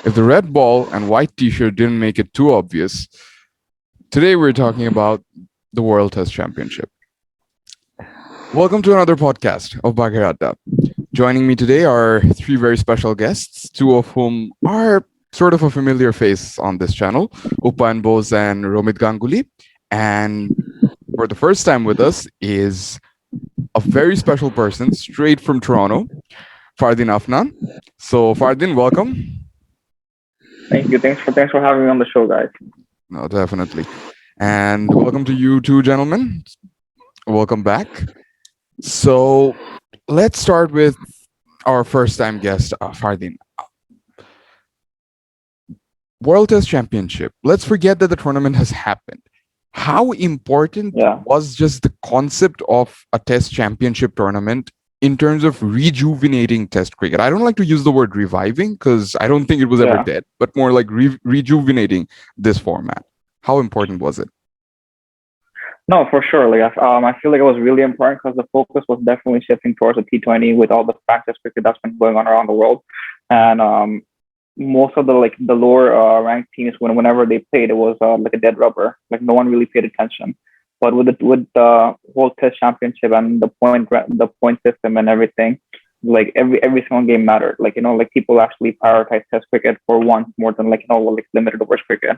If the red ball and white t-shirt didn't make it too obvious, today we're talking about the World Test Championship. Welcome to another podcast of Bagher Adda. Joining me today are three very special guests, two of whom are sort of a familiar face on this channel, Upayan, Bose, and Romit Ganguly. And for the first time with us is a very special person straight from Toronto, Fardin Afnan. So Fardin, welcome. Thank you. Thanks for having me on the show, guys. No, definitely. And welcome to you two gentlemen. Welcome back. So let's start with our first time guest, Fardin. World Test Championship. Let's forget that the tournament has happened. How important Yeah. was just the concept of a Test Championship tournament in terms of rejuvenating Test cricket? I don't like to use the word reviving because I don't think it was ever Yeah. dead, but more like rejuvenating this format. How important was it? No, for sure. I feel like it was really important because the focus was definitely shifting towards the T20 with all the practice cricket that's been going on around the world, and most of the lower ranked teams whenever they played, it was like a dead rubber. Like no one really paid attention. But with the whole Test Championship and the point system and everything, like every single game mattered. Like people actually prioritize Test cricket for once more than like limited overs cricket.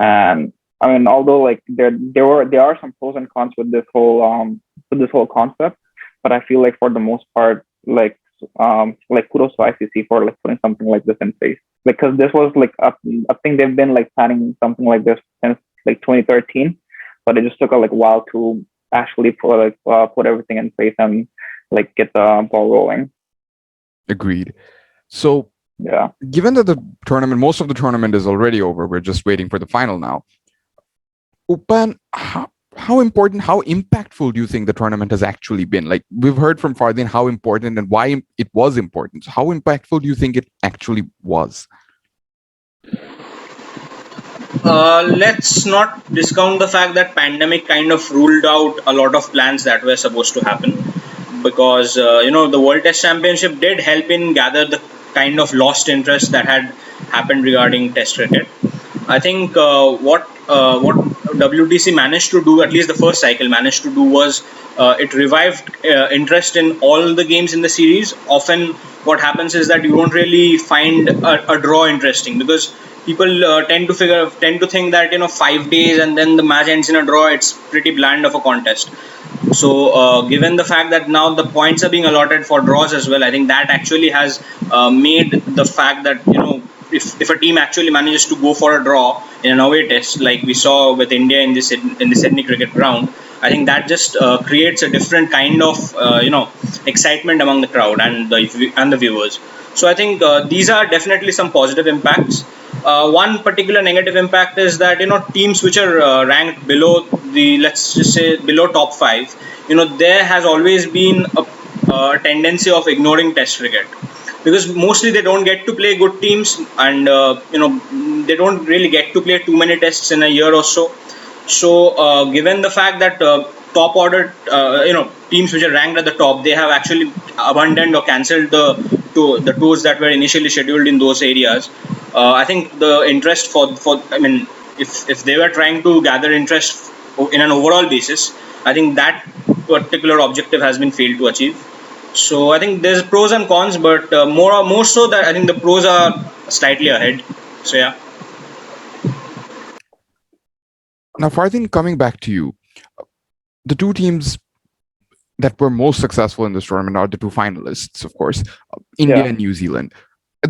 And I mean, although like there are some pros and cons with this whole concept, but I feel like for the most part, like kudos to ICC for like putting something like this in place. Because this was like I think they've been like planning something like this since like 2013, but it just took a like while to actually put everything in place and like get the ball rolling. Agreed. So, Yeah. given that the tournament, most of the tournament is already over, we're just waiting for the final now. Upan, how important, how impactful do you think the tournament has actually been? Like we've heard from Fardin how important and why it was important. So how impactful do you think it actually was? Let's not discount the fact that pandemic kind of ruled out a lot of plans that were supposed to happen, because the World Test Championship did help in gather the kind of lost interest that had happened regarding Test cricket. I think what WTC managed to do, at least the first cycle managed to do, was it revived interest in all the games in the series. Often, what happens is that you don't really find a draw interesting, because people tend to think that 5 days and then the match ends in a draw. It's pretty bland of a contest. So, given the fact that now the points are being allotted for draws as well, I think that actually has made the fact that if a team actually manages to go for a draw in an away test, like we saw with India in the Sydney cricket ground, I think that just creates a different kind of excitement among the crowd and the viewers. So I think these are definitely some positive impacts. One particular negative impact is that teams which are ranked below the, let's just say, below top five, there has always been a tendency of ignoring Test cricket, because mostly they don't get to play good teams, and they don't really get to play too many tests in a year or so. So, given the fact that top order, teams which are ranked at the top, they have actually abandoned or cancelled the tours that were initially scheduled in those areas. I think the interest for I mean, if they were trying to gather interest in an overall basis, I think that particular objective has been failed to achieve. So I think there's pros and cons, but more so that I think the pros are slightly ahead. So yeah. Now, Fardin, coming back to you, the two teams that were most successful in this tournament are the two finalists, of course, India Yeah. and New Zealand. Uh,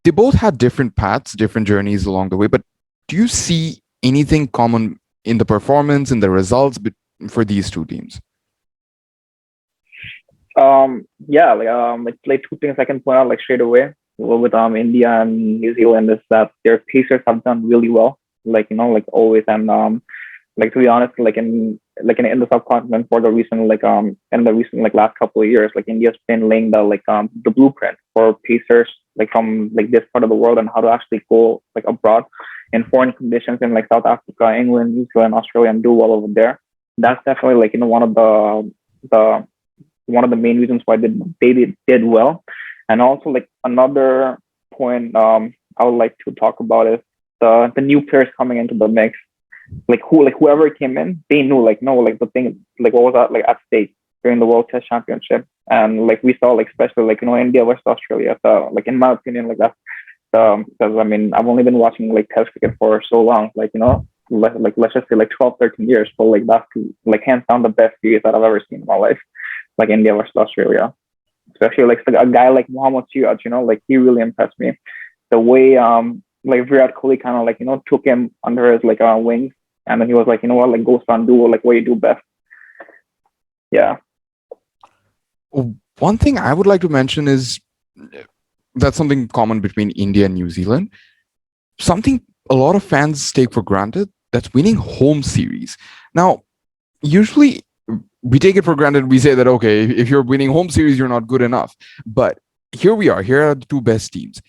They both had different paths, different journeys along the way, but do you see anything common in the performance and the results for these two teams? Yeah, like two things I can point out like straight away with India and New Zealand is that their pacers have done really well, like always. And like to be honest, in the subcontinent for the recent in the recent like last couple of years, like India's been laying the blueprint for pacers like from like this part of the world and how to actually go like abroad in foreign conditions in like South Africa, England, New Zealand, Australia, and do well over there. That's definitely the one of the main reasons why they did well. And also like another point I would like to talk about is the new players coming into the mix. Whoever came in, they knew no the thing what was at stake during the World Test Championship, and we saw especially India versus Australia. So in my opinion that's because I mean I've only been watching Test cricket for so long, let's just say 12, 13 years, but that's hands down the best series that I've ever seen in my life, India versus Australia. Especially a guy like Muhammad Siraj, he really impressed me. The way Virat Kohli kind of took him under his wings, and then he was you know what, go son, do what you do best. Yeah. One thing I would like to mention is that's something common between India and New Zealand. Something a lot of fans take for granted, that's winning home series. Now, usually we take it for granted. We say that, okay, if you're winning home series, you're not good enough. But here we are. Here are the two best teams.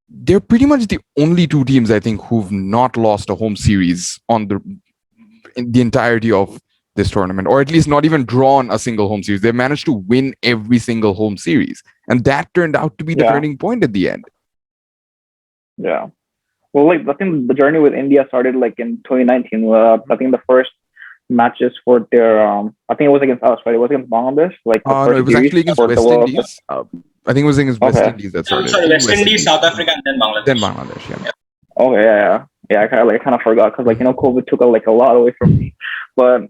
They're pretty much the only two teams, I think, who've not lost a home series in the entirety of this tournament, or at least not even drawn a single home series. They managed to win every single home series. And that turned out to be the turning point at the end. Yeah. Well, I think the journey with India started in 2019. I think the first matches for their I think it was against us, right? It was against Bangladesh. No, it was actually against West Indies. I think it was against West Indies that started. Sorry, West Indies, South Africa, and then Bangladesh. Then Bangladesh, yeah. Okay, yeah. I kind of forgot because COVID took a lot away from me. But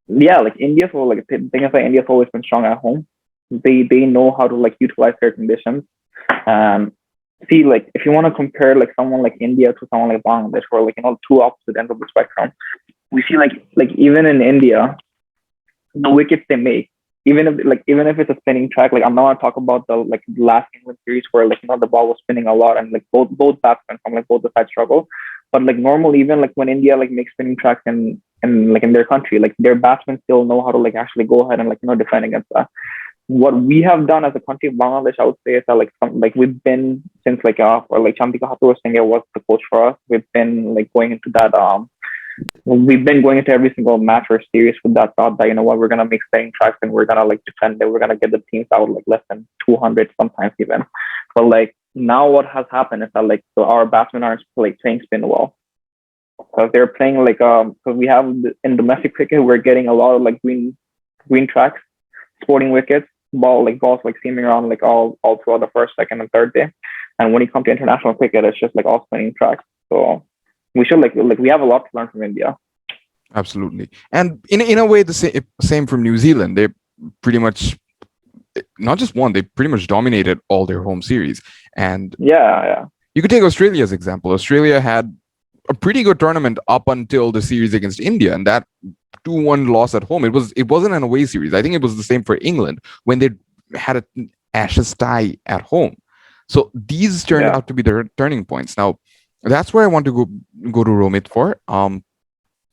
yeah, India's the thing is India's always been strong at home. They know how to utilize their conditions. See, if you want to compare someone like India to someone like Bangladesh, or two opposite ends of the spectrum, we see even in India, the wickets they make, even if it's a spinning track, I'm not gonna talk about the last England series where the ball was spinning a lot and both batsmen from both the sides struggle. But normally, even when India makes spinning tracks in their country, their batsmen still know how to actually go ahead and defend against that. What we have done as a country of Bangladesh, I would say, is that we've been since Chandika Hathur Singh was the coach for us. We've been going into that we've been going into every single match or series with that thought that we're gonna make spinning tracks and we're gonna defend it. We're gonna get the teams out less than 200 sometimes even. But now what has happened is that so our batsmen aren't playing spin well, because they're playing because we have in domestic cricket we're getting a lot of green tracks, sporting wickets, balls seaming around all throughout the first, second, and third day. And when you come to international cricket, it's just all spinning tracks. So we should we have a lot to learn from India. Absolutely. And in a way, the same from New Zealand. They pretty much not just won, they pretty much dominated all their home series. And yeah, you could take Australia's example. Australia had a pretty good tournament up until the series against India, and that 2-1 loss at home. It wasn't an away series. I think it was the same for England when they had an Ashes tie at home. So these turned out to be the turning points. Now, that's where I want to go to Romit for.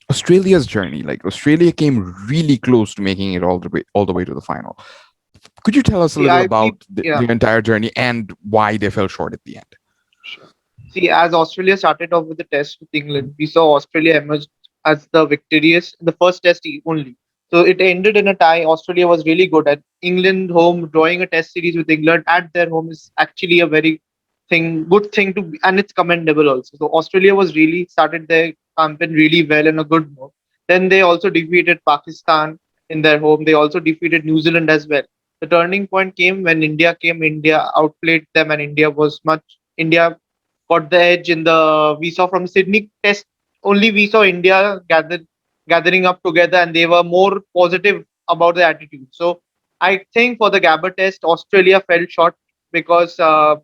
Australia's journey. Australia came really close to making it all the way to the final. Could you tell us a little about the entire journey and why they fell short at the end? Sure. See, as Australia started off with the test with England, we saw Australia emerged as the victorious in the first test only. So it ended in a tie. Australia was really good at England home. Drawing a test series with England at their home is actually a very good thing to be, and it's commendable also. So Australia was really started their campaign really well in a good move. Then they also defeated Pakistan in their home. They also defeated New Zealand as well. The turning point came when India came. India outplayed them, and India got the edge in the. We saw from Sydney Test only. We saw India gathering up together, and they were more positive about the attitude. So I think for the Gabba Test, Australia fell short because I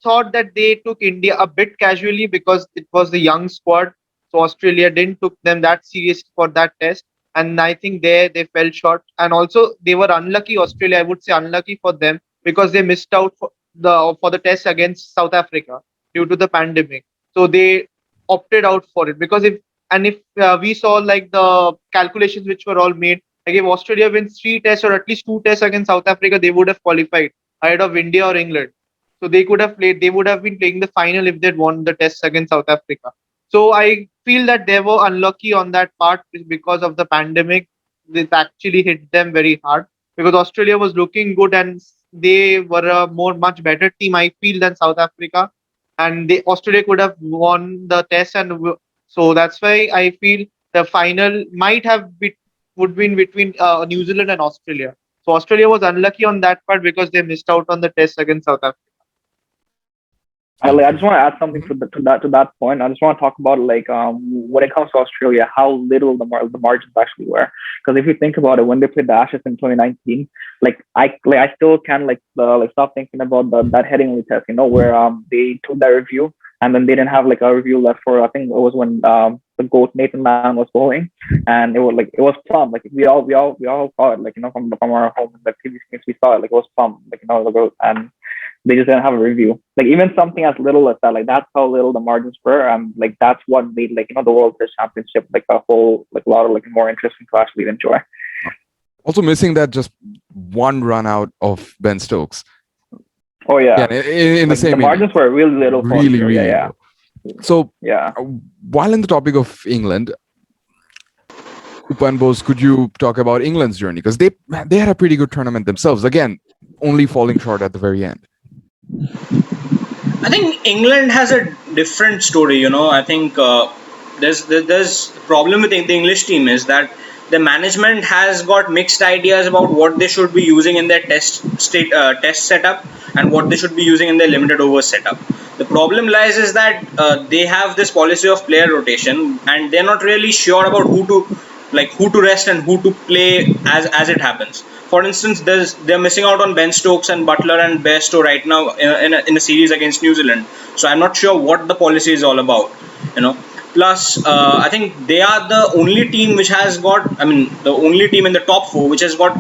thought that they took India a bit casually because it was the young squad. So Australia didn't took them that serious for that test. And I think they fell short. And also they were unlucky, Australia, I would say unlucky for them because they missed out for the test against South Africa due to the pandemic. So they opted out for it because if we saw the calculations which were all made, if Australia wins 3 tests or at least 2 tests against South Africa, they would have qualified ahead of India or England. So they would have been playing the final if they'd won the test against South Africa. So I feel that they were unlucky on that part because of the pandemic. This actually hit them very hard because Australia was looking good and they were a much better team, I feel, than South Africa, and Australia could have won the test, and so that's why I feel the final might have would be between New Zealand and Australia. So Australia was unlucky on that part because they missed out on the test against South Africa. I just want to add something Mhm. to that point. I just want to talk about when it comes to Australia, how little the margins actually were. Because if you think about it, when they played the Ashes in 2019, I still can't stop thinking about that Headingley test. Where they took that review and then they didn't have like a review left for, I think it was when the goat Nathan Lyon was bowling, and it was plumb. Like we all saw it, from our home in the TV screens, we saw it, like it was plumb, and they just didn't have a review. Like even something as little as that, like that's how little the margins were. Like that's what made the World Test Championship like a whole lot of more interesting to actually enjoy. Also missing that just one run out of Ben Stokes. Oh Yeah, yeah, in the the same margins innings. were really little for Really, Australia. really Yeah, low. So yeah. while in the topic of England, Upayan Bose, could you talk about England's journey? Because they had a pretty good tournament themselves. Again, only falling short at the very end. I think England has a different story. I think there's the problem with the English team is that the management has got mixed ideas about what they should be using in their test setup and what they should be using in their limited over setup. The problem lies is that they have this policy of player rotation, and they're not really sure about who to rest and who to play as it happens. For instance, they're missing out on Ben Stokes and Butler and Bairstow right now in a series against New Zealand. So I'm not sure what the policy is all about. You know. Plus, I think they are the only team which has got. I mean, the only team in the top four which has got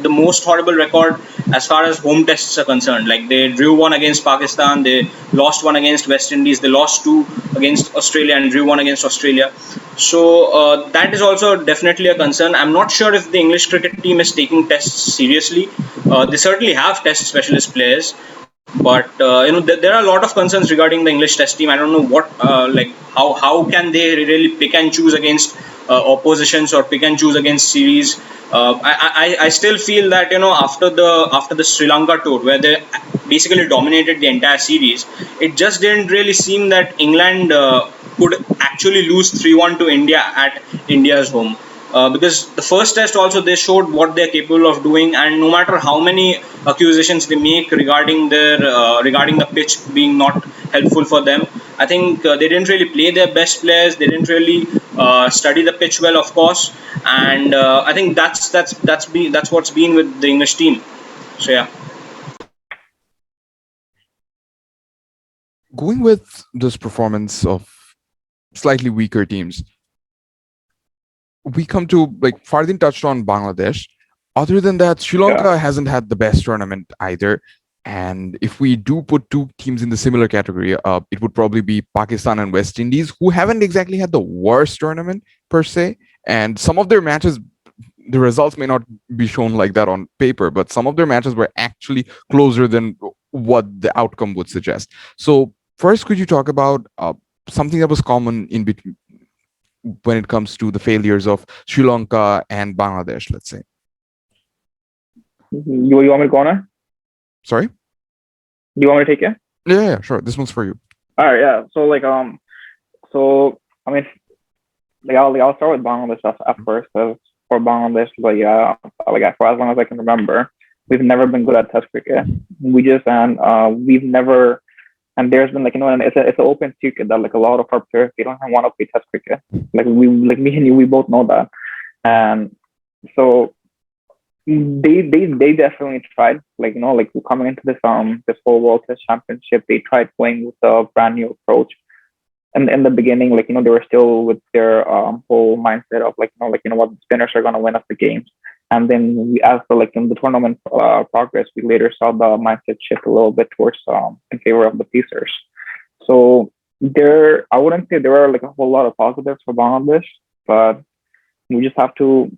the most horrible record as far as home tests are concerned. Like they drew one against Pakistan, they lost one against West Indies, they lost two against Australia, and drew one against Australia. So that is also definitely a concern. I'm not sure if the English cricket team is taking tests seriously. They certainly have test specialist players, but there are a lot of concerns regarding the English test team. I don't know how can they really pick and choose against oppositions or pick and choose against series. I still feel that after the Sri Lanka tour where they basically dominated the entire series, it just didn't really seem that England could actually lose 3-1 to India at India's home. Because the first test also they showed what they're capable of doing, and no matter how many accusations they make regarding the pitch being not helpful for them, I think they didn't really play their best players. They didn't really study the pitch well, of course, and I think that's what's been with the English team. So yeah. Going with this performance of slightly weaker teams, we come to like Fardin touched on Bangladesh. Other than that, Sri Yeah. Lanka hasn't had the best tournament either. And if we do put two teams in the similar category, it would probably be Pakistan and West Indies, who haven't exactly had the worst tournament per se. And some of their matches, the results may not be shown like that on paper, but some of their matches were actually closer than what the outcome would suggest. So, first, could you talk about something that was common in between when it comes to the failures of Sri Lanka and Bangladesh, let's say? You want me to go on? Sorry? Do you want me to take it? Yeah, sure. This one's for you. All right. Yeah. So I mean, I'll start with Bangladesh at first. For Bangladesh, for as long as I can remember, we've never been good at Test cricket. We've never, and there's been and it's an open secret that a lot of our players, they don't want to play Test cricket. Me and you, we both know that, and so they definitely tried. Coming into this whole World Test Championship, they tried going with a brand new approach. And in the beginning, they were still with their whole mindset of what, the spinners are gonna win us the games. And then as in the tournament progress, we later saw the mindset shift a little bit towards in favor of the pacers. So I wouldn't say there are a whole lot of positives for Bangladesh, but we just have to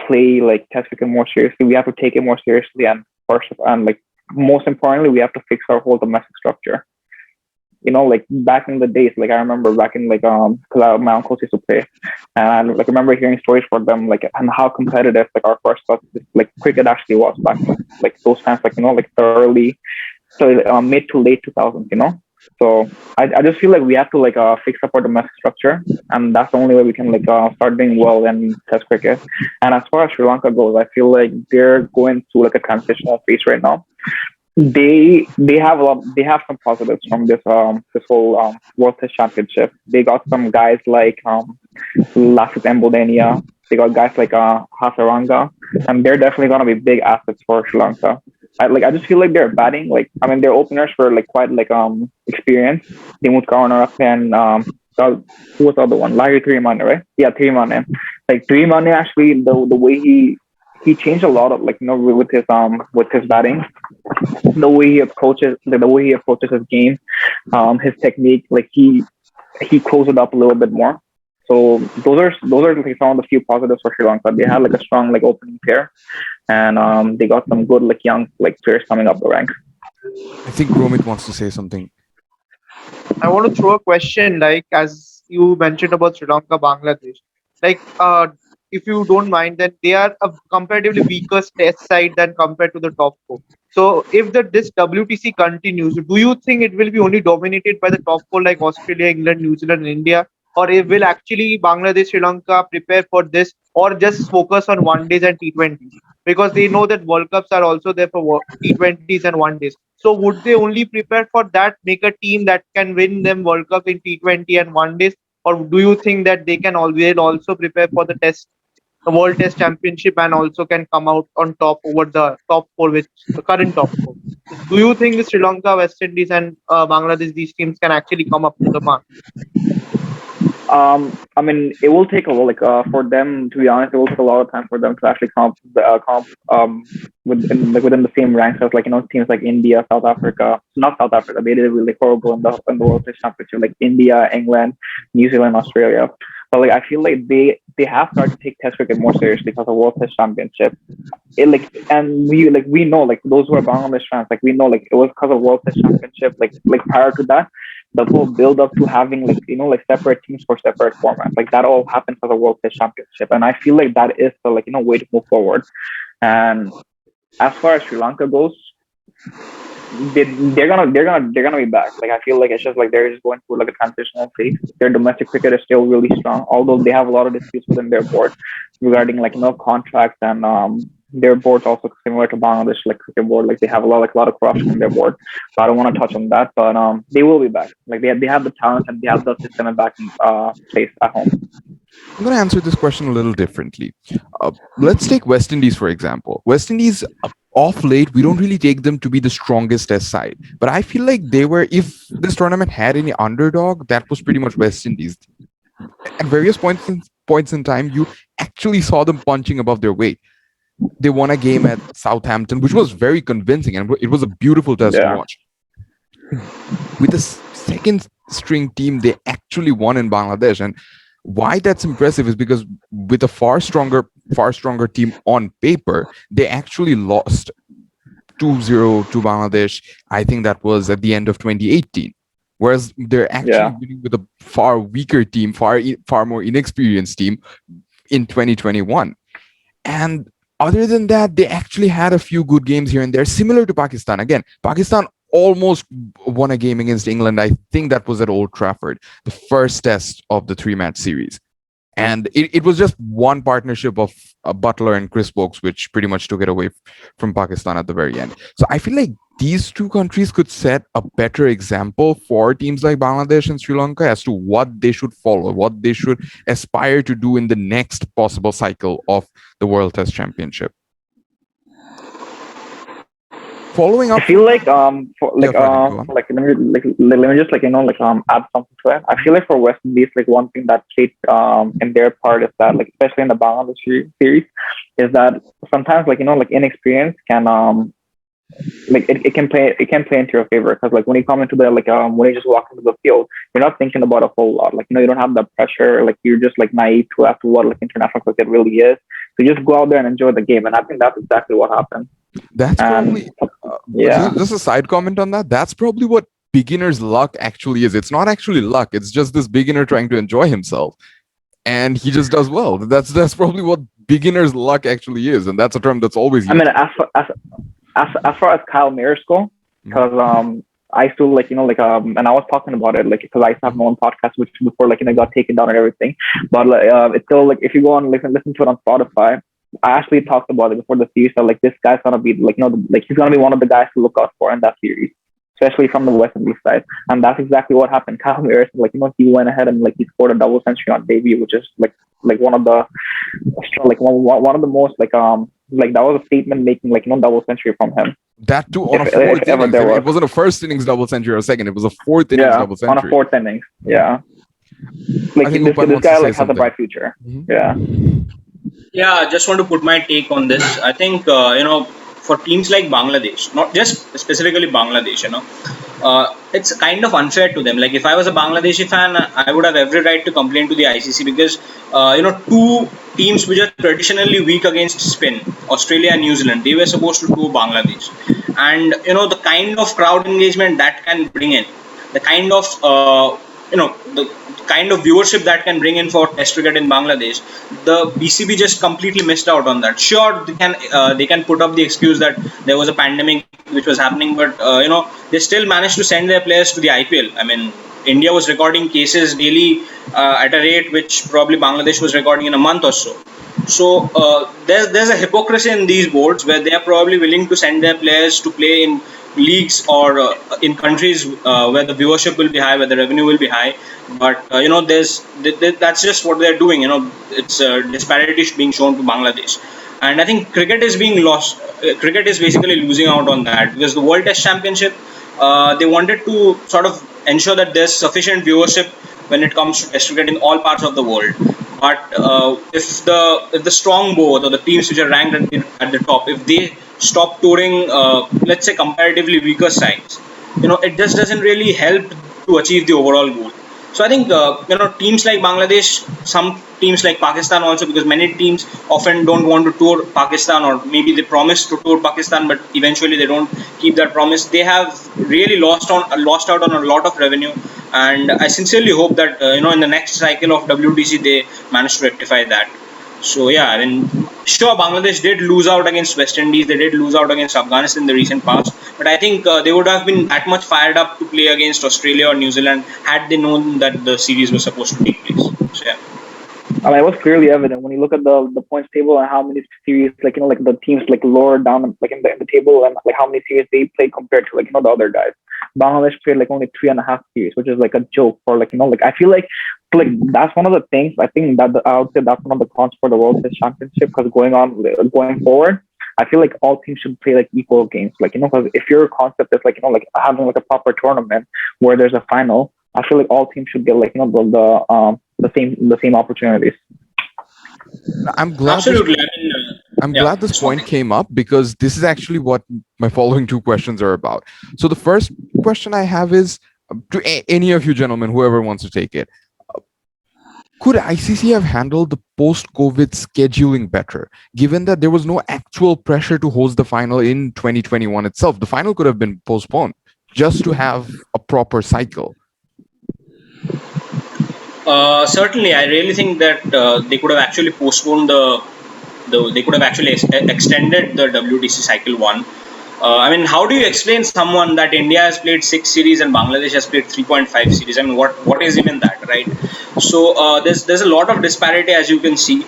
play Test cricket more seriously. We have to take it more seriously, and first and most importantly, we have to fix our whole domestic structure. like back in the days, like I remember back in like because my uncles used to play, and I like remember hearing stories for them like and how competitive like our first class like cricket actually was back in like those times, like like the early so mid to late 2000s. So I just feel like we have to like fix up our domestic structure, and that's the only way we can like start doing well in Test cricket. And as far as Sri Lanka goes, I feel like they're going through like a transitional phase right now. They have some positives from this whole World Test Championship. They got some guys like Lasit Embodenia. They got guys like Hasaranga, and they're definitely gonna be big assets for Sri Lanka. I just feel like their batting, like I mean, their openers were like quite like experienced. Dimut Karunarak and who was the other one? Larry Tririmane, right? Yeah, Tririmane. Like Tririmane actually the way he changed a lot of like with his batting, the way he approaches his game, his technique, like he closed it up a little bit more. So those are like some of the few positives for Sri Lanka. They had like a strong like opening pair, and they got some good like young like players coming up the ranks. I think Romit wants to say something. I want to throw a question, like as you mentioned about Sri Lanka, Bangladesh. Like, if you don't mind, then they are a comparatively weaker test side than compared to the top four. So, if this WTC continues, do you think it will be only dominated by the top four like Australia, England, New Zealand, and India, or it will actually Bangladesh, Sri Lanka prepare for this, or just focus on one days and T20s? Because they know that World Cups are also there for T20s and one days. So would they only prepare for that, make a team that can win them World Cup in T20 and one days, or do you think that they can always also prepare for the World Test Championship, and also can come out on top over the top four, which the current top four? So do you think the Sri Lanka, West Indies, and Bangladesh, these teams can actually come up to the mark? I mean, it will take a while, like for them to be honest, it will take a lot of time for them to actually comp within the same ranks as like teams like India, South Africa. Not South Africa, they did really horrible in the World Test Championship, like India, England, New Zealand, Australia. But like I feel like they have started to take Test cricket more seriously because of World Test Championship. And we know like those who are Bangladesh fans, like we know like it was because of World Test Championship. Like prior to that, the whole build up to having like like separate teams for separate formats, like that all happened for the World Test Championship, and I feel like that is the like way to move forward. And as far as Sri Lanka goes, they're gonna be back. Like I feel like it's just like they're just going through like a transitional phase. Their domestic cricket is still really strong, although they have a lot of disputes within their board regarding like contracts, and their board's also similar to Bangladesh like cricket board. Like they have a lot of corruption in their board. So I don't want to touch on that, but they will be back. Like they have the talent and they have the system and back in place at home. I'm going to answer this question a little differently. Let's take West Indies, for example. West Indies, off late, we don't really take them to be the strongest test side. But I feel like they were, if this tournament had any underdog, that was pretty much West Indies. At various points in time, you actually saw them punching above their weight. They won a game at Southampton, which was very convincing, and it was a beautiful test to watch. With the second string team, they actually won in Bangladesh. And why that's impressive is because with a far stronger team on paper, they actually lost 2-0 to Bangladesh. I think that was at the end of 2018. Whereas they're actually winning with a far weaker team, far more inexperienced team in 2021. And other than that, they actually had a few good games here and there, similar to Pakistan. Again, Pakistan almost won a game against England. I think that was at Old Trafford, the first test of the 3-match series. And it was just one partnership of Butler and Chris Stokes, which pretty much took it away from Pakistan at the very end. So I feel like these two countries could set a better example for teams like Bangladesh and Sri Lanka as to what they should follow, what they should aspire to do in the next possible cycle of the World Test Championship. Following up, I feel like let me just add something to it. I feel like for West Indies, like one thing that played in their part is that like especially in the Bangladesh series is that sometimes inexperience can it can play into your favor, because like when you come into the when you just walk into the field, you're not thinking about a whole lot. Like you don't have the pressure. Like you're just like naive to after what like international cricket really is. So you just go out there and enjoy the game, and I think that's exactly what happened. That's probably just a side comment on that. That's probably what beginner's luck actually is. It's not actually luck. It's just this beginner trying to enjoy himself, and he just does well. That's probably what beginner's luck actually is, and that's a term that's always I used. mean, as far as Kyle Mayers go, because I used to and I was talking about it because I used to have my own podcast which before it got taken down and everything, but it's still if you go and listen to it on Spotify. I actually talked about it before the series that this guy's gonna be he's gonna be one of the guys to look out for in that series, especially from the West Indies side, and that's exactly what happened. Kyle Mayers, he went ahead and he scored a double century on debut, which is one of the one of the most that was a statement making double century from him. That too on a If fourth ever innings. there It was. wasn't a first innings double century or a second. It was a fourth innings Yeah, double on century. a fourth innings. Yeah, I think this Upayan wants to guy say has a something. bright future. Mhm. Yeah. Yeah, I just want to put my take on this. I think for teams like Bangladesh, not just specifically Bangladesh, it's kind of unfair to them. Like if I was a Bangladeshi fan, I would have every right to complain to the ICC because two teams which are traditionally weak against spin, Australia and New Zealand, they were supposed to tour Bangladesh, and the kind of crowd engagement that can bring in, the kind of the kind of viewership that can bring in for Test cricket in Bangladesh, the BCB just completely missed out on that. Sure, they can put up the excuse that there was a pandemic which was happening, but they still managed to send their players to the IPL. I mean, India was recording cases daily at a rate which probably Bangladesh was recording in a month or so. So there's a hypocrisy in these boards where they are probably willing to send their players to play in leagues or in countries where the viewership will be high, where the revenue will be high. But that's just what they're doing. It's disparity being shown to Bangladesh, and I think cricket is being lost. Cricket is basically losing out on that because the World Test Championship, they wanted to sort of ensure that there's sufficient viewership when it comes to Test cricket in all parts of the world. But if the strong board or the teams which are ranked at the top, if they stop touring, let's say comparatively weaker sides, it just doesn't really help to achieve the overall goal. So I think teams like Bangladesh, some teams like Pakistan also, because many teams often don't want to tour Pakistan, or maybe they promise to tour Pakistan, but eventually they don't keep that promise. They have really lost out on a lot of revenue, and I sincerely hope that in the next cycle of WTC they manage to rectify that. So yeah, I mean, sure, Bangladesh did lose out against West Indies. They did lose out against Afghanistan in the recent past. But I think they would have been that much fired up to play against Australia or New Zealand had they known that the series was supposed to take place. So yeah. I mean, it was clearly evident when you look at the points table and how many series, the teams lower down, in the table, and how many series they played compared to the other guys. Bangladesh played only 3.5 series, which is a joke for I feel that's one of the things I think that I would say that's one of the cons for the World Test Championship because going forward, I feel all teams should play equal games, because if your concept is having a proper tournament where there's a final, I feel all teams should get the same opportunities. I'm glad. Absolutely. I mean, I'm yeah. glad this point came up because this is actually what my following two questions are about. So the first question I have is to any of you gentlemen, whoever wants to take it. Could ICC have handled the post-COVID scheduling better, given that there was no actual pressure to host the final in 2021 itself? The final could have been postponed just to have a proper cycle. Certainly, I really think that they could have actually postponed they could have actually extended the WTC cycle one. I mean, how do you explain someone that India has played 6 series and Bangladesh has played 3.5 series? I mean, what is even that, right? So there's a lot of disparity, as you can see.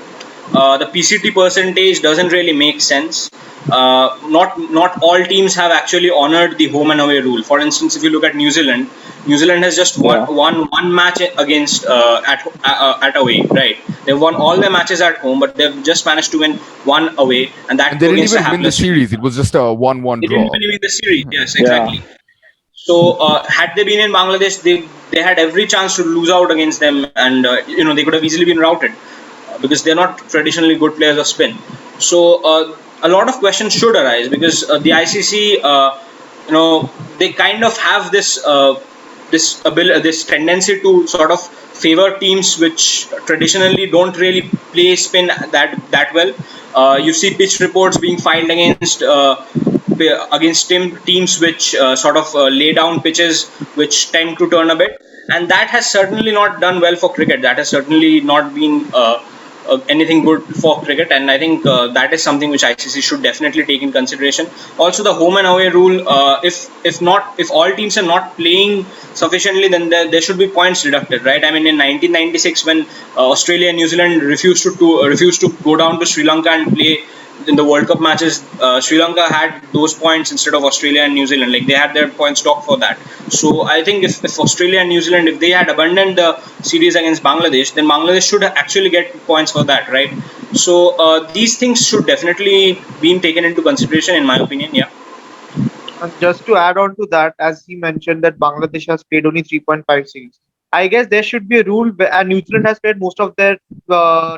The PCT percentage doesn't really make sense. Not all teams have actually honored the home and away rule. For instance, if you look at New Zealand, New Zealand has just won one match against at away, right? They've won all their matches at home, but they've just managed to win one away, and that And they didn't against even win the series. It was just a 1-1 They draw. didn't even win the series. Yes, exactly. So had they been in Bangladesh, they had every chance to lose out against them, and they could have easily been routed because they're not traditionally good players of spin. So a lot of questions should arise because the ICC, they kind of have this tendency to sort of favor teams which traditionally don't really play spin that well. You see pitch reports being filed against against teams which sort of lay down pitches which tend to turn a bit, and that has certainly not done well for cricket. That has certainly not been anything good for cricket, and I think that is something which ICC should definitely take in consideration. Also, the home and away rule. If all teams are not playing sufficiently, then there should be points deducted, right? I mean, in 1996, when Australia and New Zealand refused to go down to Sri Lanka and play in the World Cup matches, Sri Lanka had those points instead of Australia and New Zealand. Like, they had their points docked for that. So I think if Australia and New Zealand, if they had abandoned the series against Bangladesh, then Bangladesh should actually get points for that, right? So these things should definitely be taken into consideration, in my opinion. Yeah. And just to add on to that, as he mentioned that Bangladesh has played only 3.5 series. I guess there should be a rule and New Zealand has played most of their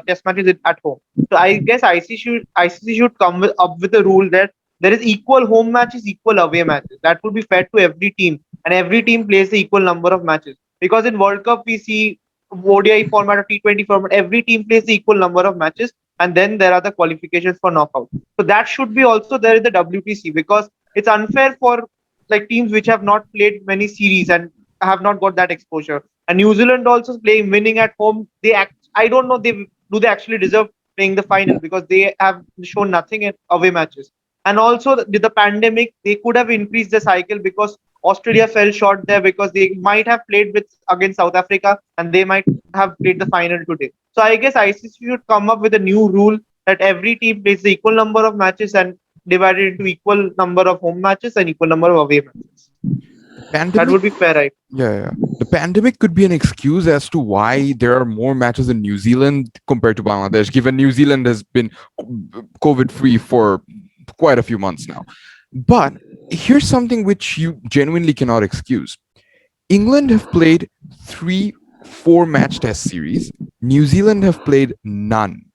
test matches at home. So I guess ICC should come up with a rule that there is equal home matches, equal away matches. That would be fair to every team, and every team plays the equal number of matches. Because in World Cup we see ODI format or T20 format, every team plays the equal number of matches, and then there are the qualifications for knockout. So that should be also there in the WTC, because it's unfair for like teams which have not played many series and have not got that exposure. And New Zealand also playing winning at home. I don't know they actually deserve playing the final, because they have shown nothing in away matches. And also with the pandemic, they could have increased the cycle, because Australia fell short there, because they might have played with against South Africa and they might have played the final today. So I guess ICC should come up with a new rule that every team plays the equal number of matches and divided into equal number of home matches and equal number of away matches. That would be fair, right? Yeah. The pandemic could be an excuse as to why there are more matches in New Zealand compared to Bangladesh, given New Zealand has been COVID free for quite a few months now. But here's something which you genuinely cannot excuse. England have played 3 4-match test series. New Zealand have played none.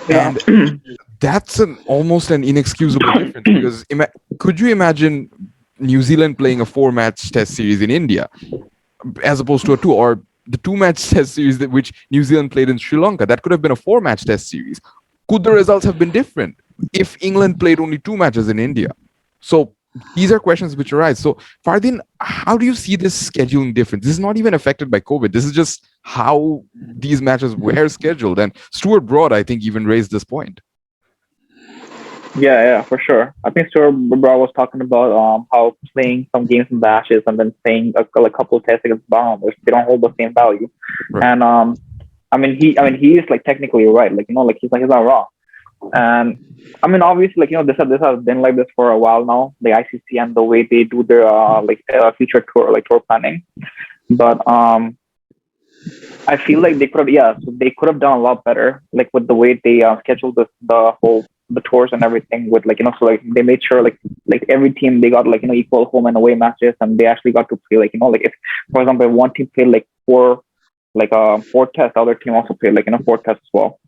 Yeah. And that's almost an inexcusable difference, because could you imagine New Zealand playing a 4-match test series in India as opposed to a 2, or the 2-match test series which New Zealand played in Sri Lanka? That could have been a 4-match test series. Could the results have been different if England played only 2 matches in India? So these are questions which arise. So Fardin, how do you see this scheduling difference? This is not even affected by COVID. This is just how these matches were scheduled. And Stuart Broad, I think, even raised this point. Yeah, for sure. I think Stuart Broad was talking about how playing some games in the Ashes and then playing a couple of tests against Bangladesh, they don't hold the same value. Right. And he is like technically right. Like, he's not wrong. And I mean, obviously, this has been like this for a while now, the ICC and the way they do their future tour planning. But I feel like they could have done a lot better, like with the way they scheduled the tours and everything. With they made sure like every team, they got equal home and away matches, and they actually got to play if, for example, one team played four tests, the other team also played 4 tests as well.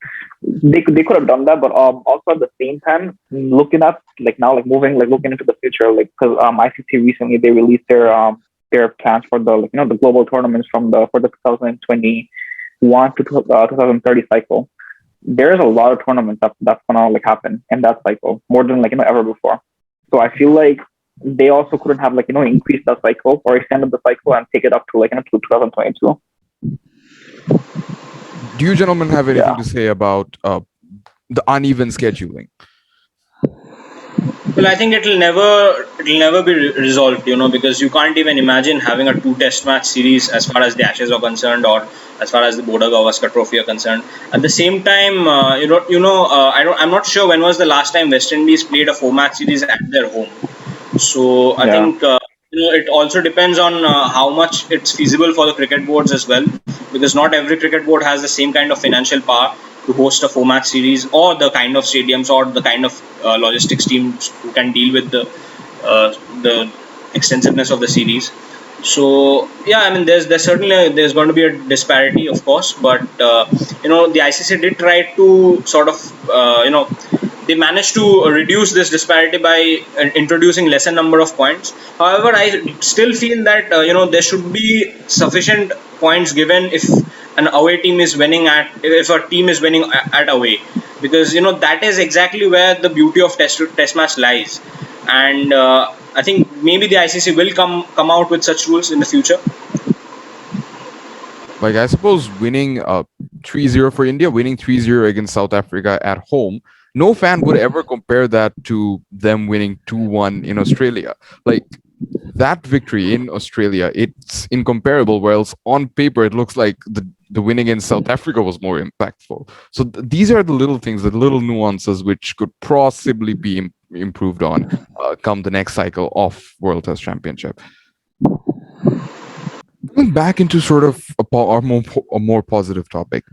They could have done that, but also at the same time, looking at looking into the future, because ICC recently they released their plans for the global tournaments for the 2021 to 2030 cycle. There's a lot of tournaments that's gonna happen in that cycle, more than ever before. So I feel like they also couldn't have increased that cycle or extended the cycle and take it up to to 2022. Do you gentlemen have anything to say about the uneven scheduling? Well, I think it'll never be resolved, because you can't even imagine having a 2-test match series as far as the Ashes are concerned, or as far as the Border Gavaskar Trophy are concerned. At the same time, I'm not sure when was the last time West Indies played a 4-match series at their home. So I think it also depends on how much it's feasible for the cricket boards as well, because not every cricket board has the same kind of financial power to host a 4-match series, or the kind of stadiums or the kind of logistics teams who can deal with the extensiveness of the series. So yeah, I mean, there's going to be a disparity, of course, but the ICC did try to sort of they managed to reduce this disparity by introducing lesser number of points. However, I still feel that there should be sufficient points given if an away team is winning at if a team is winning at away, because that is exactly where the beauty of test match lies. And I think maybe the ICC will come out with such rules in the future. Like, I suppose winning 3-0 for India, winning 3-0 against South Africa at home, no fan would ever compare that to them winning 2-1 in Australia. Like, that victory in Australia, it's incomparable. Whereas on paper, it looks like the win against South Africa was more impactful. So these are the little things, the little nuances which could possibly be improved on come the next cycle of World Test Championship. Going back into sort of a more positive topic,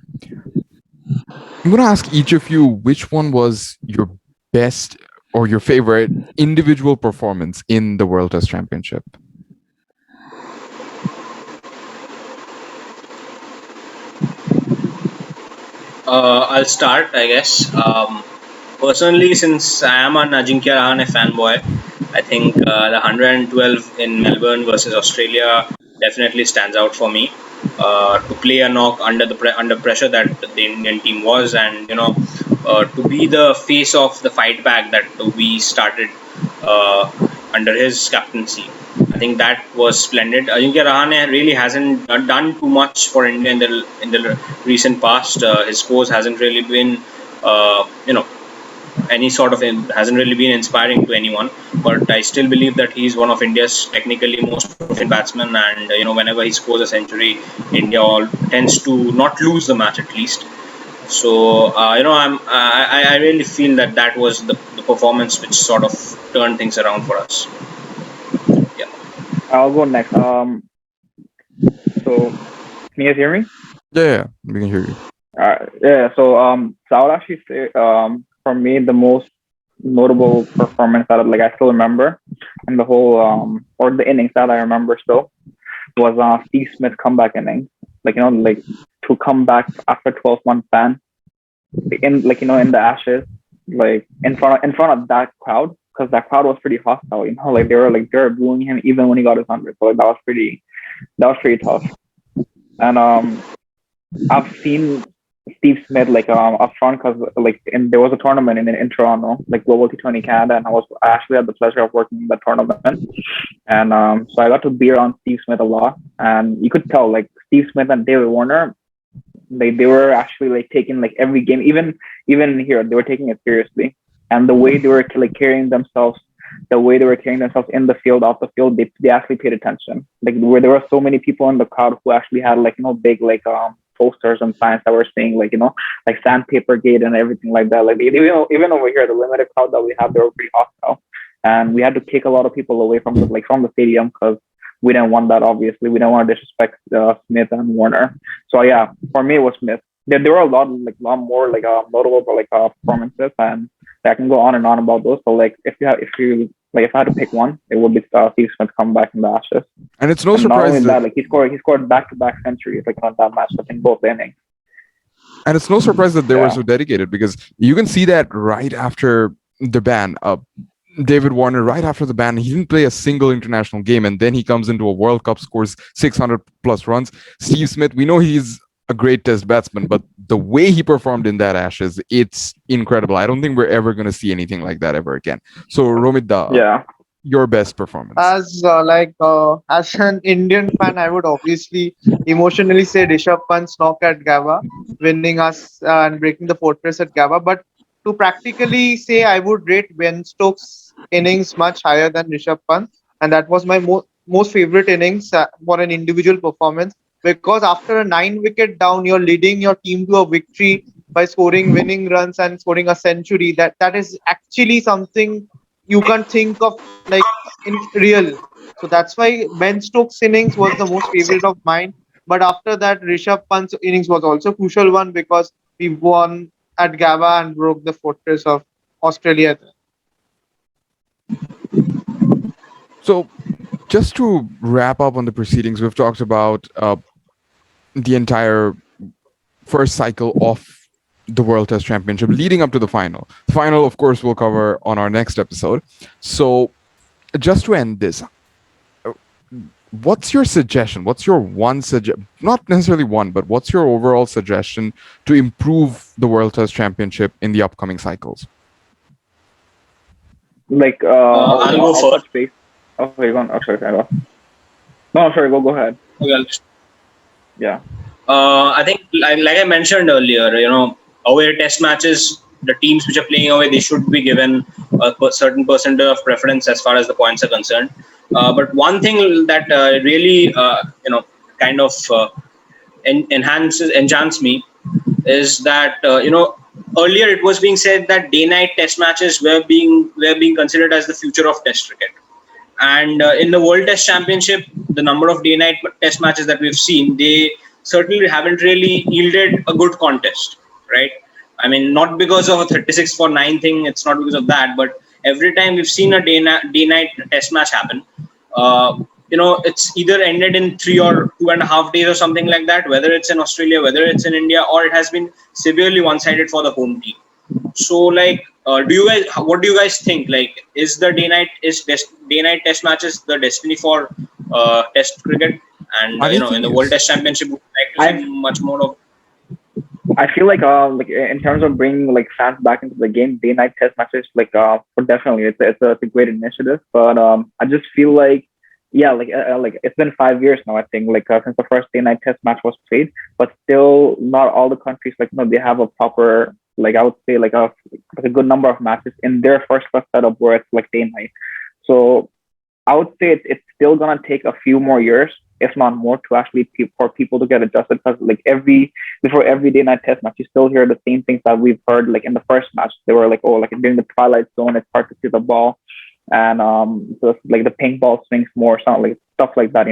I'm going to ask each of you which one was your best or your favorite individual performance in the World Test Championship. I'll start, I guess. Personally, since I am an Ajinkya Rahane fanboy, I think the 112 in Melbourne versus Australia definitely stands out for me. To play a knock under under pressure that the Indian team was, and to be the face of the fight back that we started uh, under his captaincy. I think that was splendid. Ajinkya Rahane really hasn't done too much for India in the recent past. His scores hasn't really been, any sort of hasn't really been inspiring to anyone. But I still believe that he's one of India's technically most proficient batsmen, and whenever he scores a century, India all tends to not lose the match at least. So I really feel that that was the performance which sort of turned things around for us. Yeah. I'll go next. So can you guys hear me? Yeah, we can hear you. Yeah. So I would actually say, for me, the most notable performance that I still remember, and the whole or the innings that I remember still was Steve Smith's comeback innings. To come back after 12-month ban in the Ashes, in front of that crowd, because that crowd was pretty hostile. They were booing him even when he got his 100. So that was pretty tough. And I've seen Steve Smith up front, because there was a tournament in Toronto, Global T20 Canada, and I actually had the pleasure of working in that tournament, and so I got to be around Steve Smith a lot, and you could tell Steve Smith and David Warner, they were actually taking every game, even here they were taking it seriously, and the way they were carrying themselves. The way they were carrying themselves in the field, off the field, they actually paid attention. Where there were so many people in the crowd who actually had big posters and signs that were saying sandpaper gate and everything like that. Even over here, the limited crowd that we have, they were pretty hostile, and we had to kick a lot of people away from the stadium, because we didn't want that. Obviously, we didn't want to disrespect Smith and Warner. So yeah, for me it was Smith. There were a lot more notable performances, and I can go on and on about those. So if I had to pick one, it would be Steve Smith come back in the Ashes. And it's no And not only surprise that, he scored back-to-back centuries on that match, in both innings. and it's no surprise that they were Yeah. so dedicated, because you can see that right after the ban. David Warner, right after the ban, he didn't play a single international game, and then he comes into a World Cup, scores 600 plus runs. Steve Smith, we know he's a great test batsman, but the way he performed in that Ashes, it's incredible. I don't think we're ever going to see anything like that ever again. So, Romit, Yeah. your best performance. As an Indian fan, I would obviously emotionally say Rishabh Pant's knock at Gava, winning us and breaking the fortress at Gava. But to practically say, I would rate Ben Stokes' innings much higher than Rishabh Pant, and that was my most favorite innings for an individual performance. Because after a 9-wicket down, you're leading your team to a victory by scoring winning runs and scoring a century. That is actually something you can't think of in real. So that's why Ben Stokes' innings was the most favorite of mine. But after that, Rishabh Pant's innings was also crucial one, because we won at Gava and broke the fortress of Australia. So, just to wrap up on the proceedings, we've talked about the entire first cycle of the World Test Championship leading up to the final. The final, of course, we'll cover on our next episode. So, just to end this, What's your suggestion? What's your one not necessarily one, but what's your overall suggestion to improve the World Test Championship in the upcoming cycles? Like, I'll go I'll first. touch base. Okay, go on. Oh, sorry, sorry. No, sorry. Go ahead. Well, Yeah. I think, like I mentioned earlier, away test matches, the teams which are playing away, they should be given a certain percentage of preference as far as the points are concerned. But one thing that really, kind of enchants me is that earlier it was being said that day-night test matches were being considered as the future of Test cricket. And in the World Test Championship, the number of day-night Test matches that we've seen, they certainly haven't really yielded a good contest, right? I mean, not because of a 36 for 9 thing. It's not because of that, but every time we've seen a day-night Test match happen, it's either ended in 3 or 2.5 days or something like that. Whether it's in Australia, whether it's in India, or it has been severely one-sided for the home team. So, like, what do you guys think? Like, is the day-night test matches the destiny for Test cricket? And Funny in thing the World is, Test Championship, would you like to I see much more of? I feel like in terms of bringing like fans back into the game, day night test matches definitely it's a great initiative. But I just feel like yeah like it's been 5 years now I think since the first day night test match was played, but still not all the countries they have a proper I would say like a good number of matches in their first class setup where it's like day night. So I would say it's still gonna take a few more years, if not more, to actually for people to get adjusted. Because like before every day night test match, you still hear the same things that we've heard like in the first match. They were like, oh, like during the twilight zone, it's hard to see the ball, and so like the pink ball swings more, something like stuff like that.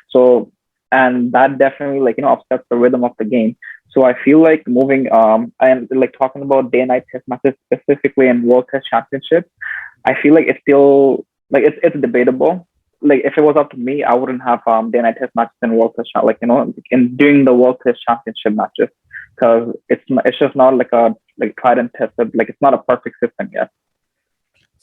So and that definitely upsets the rhythm of the game. So I feel like moving and like talking about day night test matches specifically in World Test Championship, I feel like it's still it's debatable. Like if it was up to me, I wouldn't have day night test matches in World Test in during the World Test Championship matches because it's just not like a tried and tested, like it's not a perfect system yet.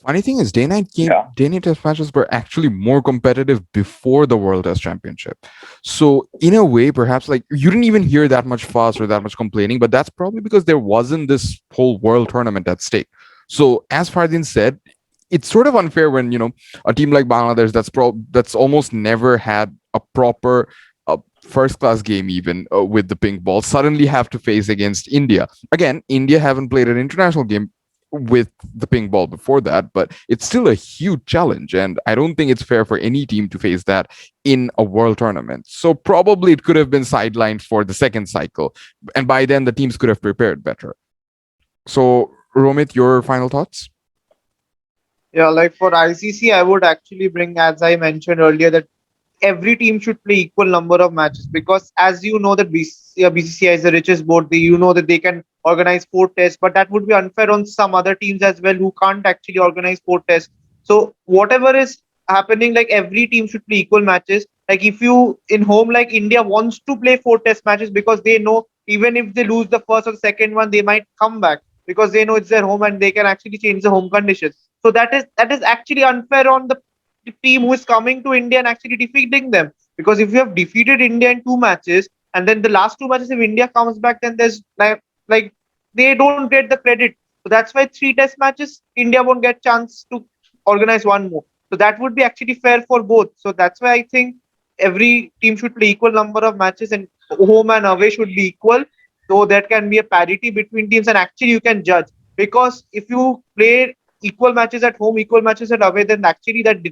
funny thing is, Yeah. day night test matches were actually more competitive before the World Test Championship. So in a way, perhaps like you didn't even hear that much fuss or that much complaining, but that's probably because there wasn't this whole world tournament at stake. So as Fardin said, it's sort of unfair when a team like Bangladesh that's almost never had a proper first class game even with the pink ball suddenly have to face against India. Again, India haven't played an international game with the pink ball before that, but it's still a huge challenge, and I don't think it's fair for any team to face that in a world tournament. So probably it could have been sidelined for the second cycle, and by then the teams could have prepared better. So Romit, your final thoughts? Yeah, like for ICC, I would actually bring, as I mentioned earlier, that every team should play equal number of matches because, as you know, that BCCI is the richest board. You know that they can organize 4 tests, but that would be unfair on some other teams as well who can't actually organize 4 tests. So whatever is happening, like every team should play equal matches. Like if you in home, like India wants to play 4 test matches because they know even if they lose the first or the second one, they might come back because they know it's their home and they can actually change the home conditions. So that is actually unfair on the team who is coming to India and actually defeating them. Because if you have defeated India in 2 matches and then the last 2 matches, if India comes back, then there's like they don't get the credit. So that's why 3 test matches, India won't get chance to organize one more. So that would be actually fair for both. So that's why I think every team should play equal number of matches and home and away should be equal. So there can be a parity between teams and actually you can judge. Because if you play equal matches at home, equal matches at away, then actually that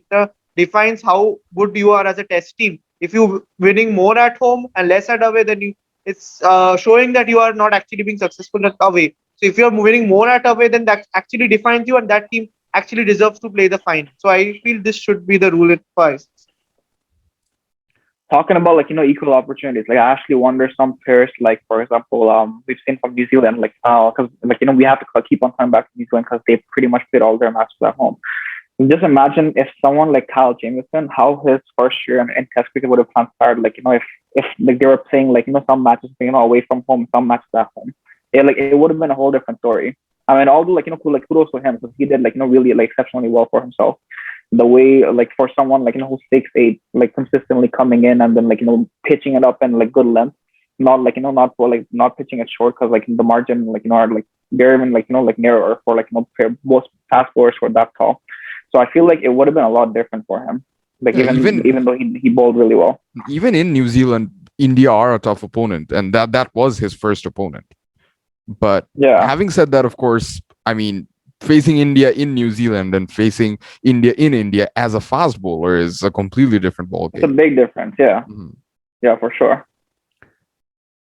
defines how good you are as a test team. If you winning more at home and less at away, then it's showing that you are not actually being successful at away. So if you're winning more at away, then that actually defines you, and that team actually deserves to play the final. So I feel this should be the rule it applies. Talking about equal opportunities, like I actually wonder some players, like for example we've seen from New Zealand, because we have to keep on coming back to New Zealand because they pretty much played all their matches at home. And just imagine if someone like Kyle Jamieson, how his first year in Test cricket would have transpired. If like they were playing some matches away from home, some matches at home. It would have been a whole different story. I mean, although cool, kudos to him because he did really exceptionally well for himself. the way like for someone like who's 6'8", like consistently coming in and then like pitching it up and like good length, not like not for like not pitching it short because like the margin like are like they're even like like narrower for like most fast bowlers who are that tall. So I feel like it would have been a lot different for him. Like Yeah, even though he bowled really well. even in New Zealand, India are a tough opponent, and that was his first opponent. But Yeah, having said that, of course, I mean, facing India in New Zealand and facing India in India as a fast bowler is a completely different it's a ballgame. big difference. Yeah, Mhm. yeah, for sure.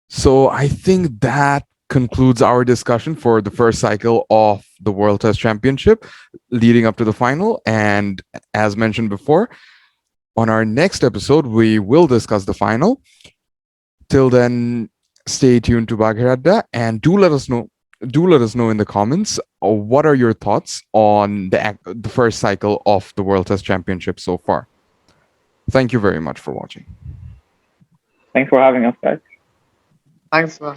So I think that concludes our discussion for the first cycle of the World Test Championship leading up to the final. And as mentioned before, on our next episode, we will discuss the final. Till then, stay tuned to Bagher Adda and do let us know. Do let us know in the comments what are your thoughts on the first cycle of the World Test Championship so far. Thank you very much for watching. Thanks for having us, guys. Thanks, man.